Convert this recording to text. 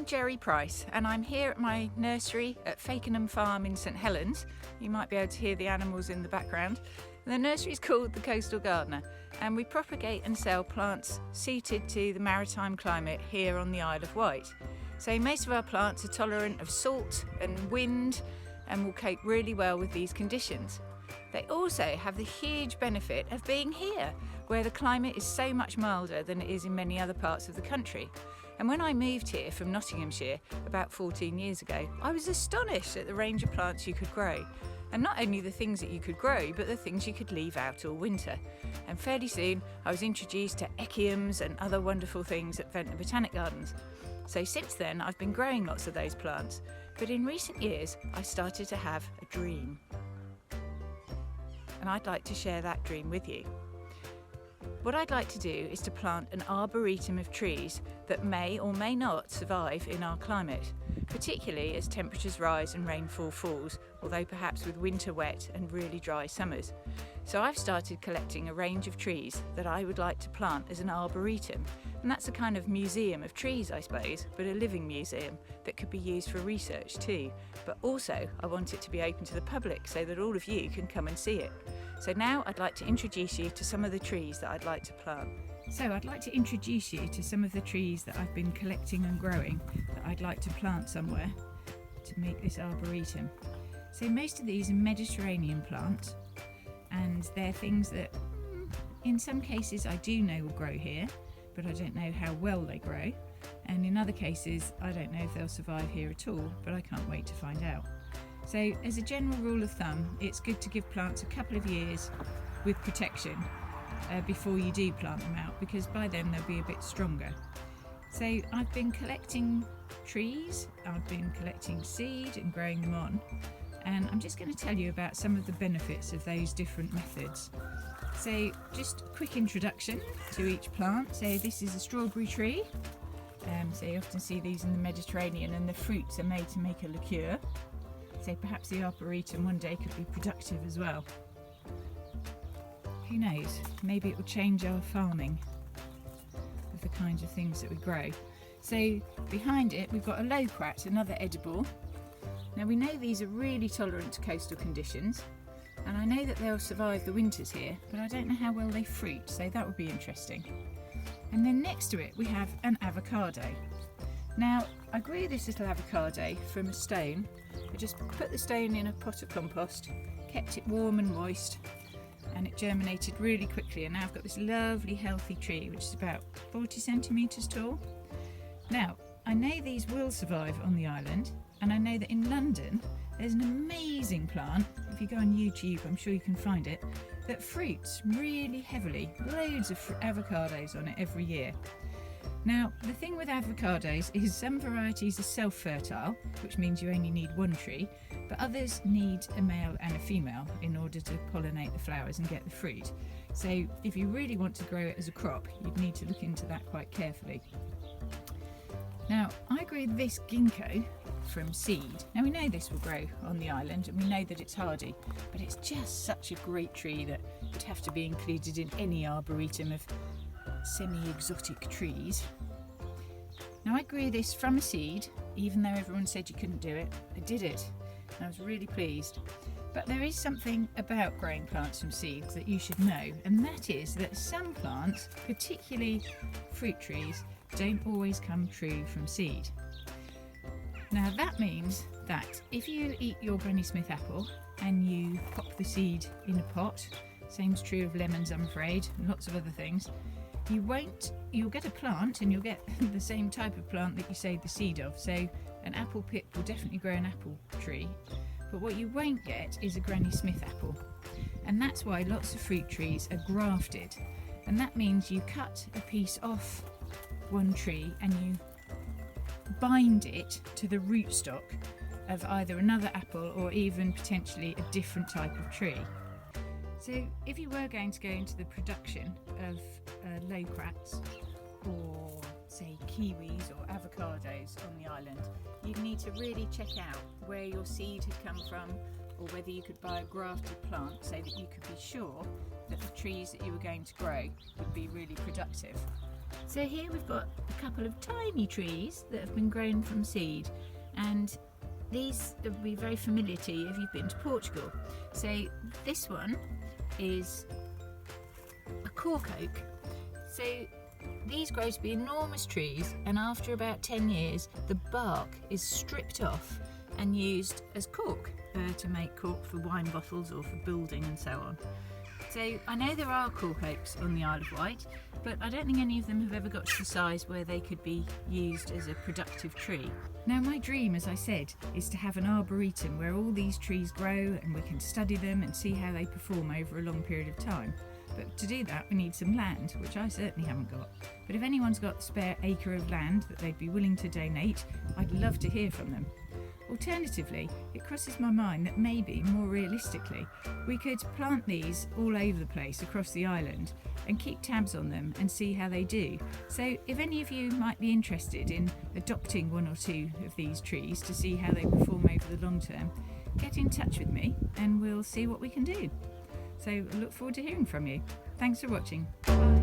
I'm Gerry Price and I'm here at my nursery at Fakenham Farm in St Helens. You might be able to hear the animals in the background. The nursery is called the Coastal Gardener and we propagate and sell plants suited to the maritime climate here on the Isle of Wight. So most of our plants are tolerant of salt and wind and will cope really well with these conditions. They also have the huge benefit of being here, where the climate is so much milder than it is in many other parts of the country. And when I moved here from Nottinghamshire about 14 years ago, I was astonished at the range of plants you could grow. And not only the things that you could grow, but the things you could leave out all winter. And fairly soon, I was introduced to echiums and other wonderful things at Ventnor Botanic Gardens. So since then, I've been growing lots of those plants. But in recent years, I started to have a dream. And I'd like to share that dream with you. What I'd like to do is to plant an arboretum of trees that may or may not survive in our climate, particularly as temperatures rise and rainfall falls, although perhaps with winter wet and really dry summers. So I've started collecting a range of trees that I would like to plant as an arboretum, and that's a kind of museum of trees, I suppose, but a living museum that could be used for research too. But also I want it to be open to the public so that all of you can come and see it. So now I'd like to introduce you to some of the trees that I'd like to plant. So I'd like to introduce you to some of the trees that I've been collecting and growing that I'd like to plant somewhere to make this arboretum. So most of these are Mediterranean plants, and they're things that in some cases I do know will grow here, but I don't know how well they grow, and in other cases I don't know if they'll survive here at all, but I can't wait to find out. So as a general rule of thumb, it's good to give plants a couple of years with protection before you do plant them out, because by then they'll be a bit stronger. So I've been collecting trees, I've been collecting seed and growing them on, and I'm just going to tell you about some of the benefits of those different methods. So just a quick introduction to each plant. So this is a strawberry tree. So you often see these in the Mediterranean, and the fruits are made to make a liqueur. So perhaps the arboretum one day could be productive as well. Who knows, maybe it will change our farming of the kinds of things that we grow. So behind it we've got a locrat, another edible. Now we know these are really tolerant to coastal conditions, and I know that they'll survive the winters here, but I don't know how well they fruit, so that would be interesting. And then next to it we have an avocado. Now I grew this little avocado from a stone. I just put the stone in a pot of compost, kept it warm and moist, and it germinated really quickly, and now I've got this lovely healthy tree which is about 40 centimetres tall. Now I know these will survive on the island, and I know that in London there's an amazing plant, if you go on YouTube I'm sure you can find it, that fruits really heavily, loads of avocados on it every year. Now the thing with avocados is some varieties are self-fertile, which means you only need one tree, but others need a male and a female in order to pollinate the flowers and get the fruit. So if you really want to grow it as a crop, you'd need to look into that quite carefully. Now I grew this ginkgo from seed. Now we know this will grow on the island and we know that it's hardy, but it's just such a great tree that would have to be included in any arboretum of semi-exotic trees. Now I grew this from a seed, even though everyone said you couldn't do it. I did it and I was really pleased. But there is something about growing plants from seeds that you should know, and that is that some plants, particularly fruit trees, don't always come true from seed. Now that means that if you eat your Granny Smith apple and you pop the seed in a pot, same's true of lemons I'm afraid, and lots of other things, you'll get a plant, and you'll get the same type of plant that you sowed the seed of. So an apple pip will definitely grow an apple tree, but what you won't get is a Granny Smith apple. And that's why lots of fruit trees are grafted, and that means you cut a piece off one tree and you bind it to the rootstock of either another apple or even potentially a different type of tree. So if you were going to go into the production of locrats or say kiwis or avocados on the island, you'd need to really check out where your seed had come from, or whether you could buy a grafted plant so that you could be sure that the trees that you were going to grow would be really productive. So here we've got a couple of tiny trees that have been grown from seed, and these will be very familiar to you if you've been to Portugal. So this one is a cork oak. So these grow to be enormous trees, and after about 10 years the bark is stripped off and used as cork to make cork for wine bottles or for building and so on. So I know there are cork oaks on the Isle of Wight, but I don't think any of them have ever got to the size where they could be used as a productive tree. Now my dream, as I said, is to have an arboretum where all these trees grow and we can study them and see how they perform over a long period of time. But to do that we need some land, which I certainly haven't got. But if anyone's got a spare acre of land that they'd be willing to donate, I'd love to hear from them. Alternatively, it crosses my mind that maybe, more realistically, we could plant these all over the place across the island and keep tabs on them and see how they do. So if any of you might be interested in adopting one or two of these trees to see how they perform over the long term, get in touch with me and we'll see what we can do. So I look forward to hearing from you. Thanks for watching. Bye.